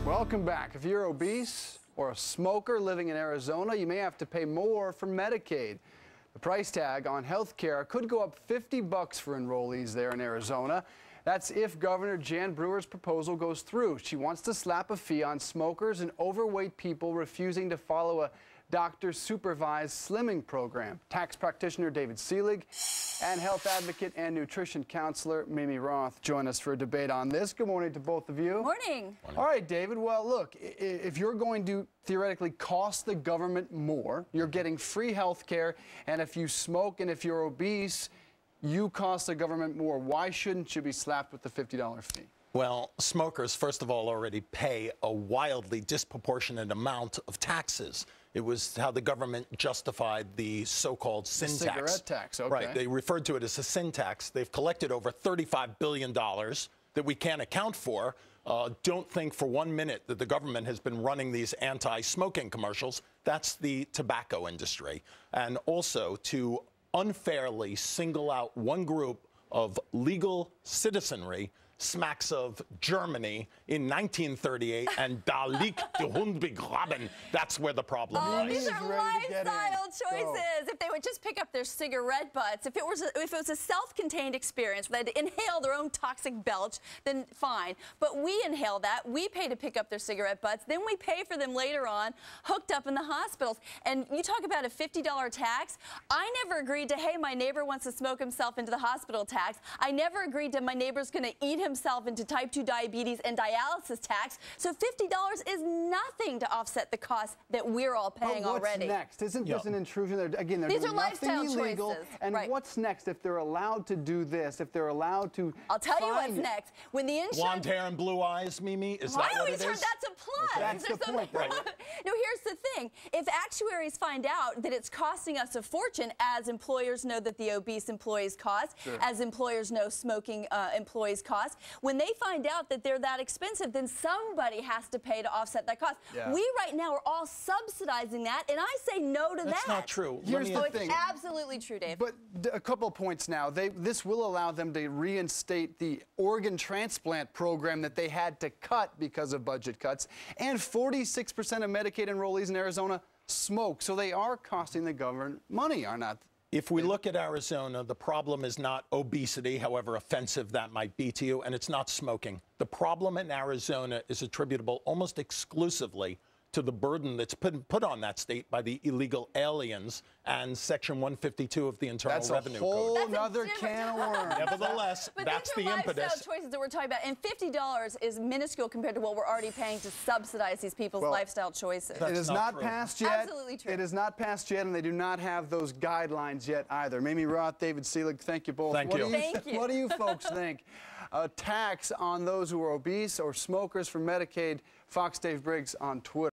Welcome back. If you're obese or a smoker living in Arizona, you may have to pay more for Medicaid. The price tag on health care could go up $50 for enrollees there in Arizona. That's if Governor Jan Brewer's proposal goes through. She wants to slap a fee on smokers and overweight people refusing to follow a doctor-supervised slimming program. Tax practitioner David Selig and health advocate and nutrition counselor Mimi Roth join us for a debate on this. Good morning to both of you. Morning. All right, David. Well, look, if you're going to theoretically cost the government more, you're getting free health care, and if you smoke and if you're obese, you cost the government more. Why shouldn't you be slapped with the $50 fee? Well, smokers, first of all, already pay a wildly disproportionate amount of taxes. It was how the government justified the so-called sin tax. Cigarette tax, okay. Right. They referred to it as a sin tax. They've collected over $35 billion that we can't account for. Don't think for 1 minute that the government has been running these anti-smoking commercials. That's the tobacco industry. And also to unfairly single out one group of legal citizenry smacks of Germany in 1938 and Da liegt der Hund begraben. That's where the problem lies. These are lifestyle choices. If they would just pick up their cigarette butts, if it was a self-contained experience where they had to inhale their own toxic belch, then fine. But we inhale that. We pay to pick up their cigarette butts. Then we pay for them later on, hooked up in the hospitals. And you talk about a $50 tax. I never agreed to, hey, my neighbor wants to smoke himself into the hospital tax. I never agreed to my neighbor's going to eat himself into type 2 diabetes and dialysis tax. So $50 is nothing to offset the costs that we're all paying already. What's next? Isn't this an intrusion? Again, they're These doing are lifestyle nothing illegal. choices. And what's next if they're allowed to do this? If they're allowed to I'll tell you what's next. When the insurance... Blonde hair and blue eyes, Mimi? Is that I what always it heard is? that's a plus. That's the point, right? No, here's the thing. If actuaries find out that it's costing us a fortune, as employers know that the obese employees cost, as employers know smoking employees cost, when they find out that they're that expensive, then somebody has to pay to offset that cost. Yeah. We right now are all subsidizing that, and I say no to that. That's not true. Here's the thing. It's absolutely true, Dave. But a couple of points now. This will allow them to reinstate the organ transplant program that they had to cut because of budget cuts. And 46% of Medicaid enrollees in Arizona smoke. So they are costing the government money, are not? If we look at Arizona, the problem is not obesity, however offensive that might be to you, and it's not smoking. The problem in Arizona is attributable almost exclusively to the burden that's put on that state by the illegal aliens and Section 152 of the Internal Revenue Code. That's a whole nother can of worms. Nevertheless, that's the impetus. But these are lifestyle choices that we're talking about, and $50 is minuscule compared to what we're already paying to subsidize these people's lifestyle choices. It is not passed yet. Absolutely true. It is not passed yet, and they do not have those guidelines yet either. Mimi Roth, David Selig, thank you both. Thank you. Thank you. What do you folks think? A tax on those who are obese or smokers for Medicaid. Fox Dave Briggs on Twitter.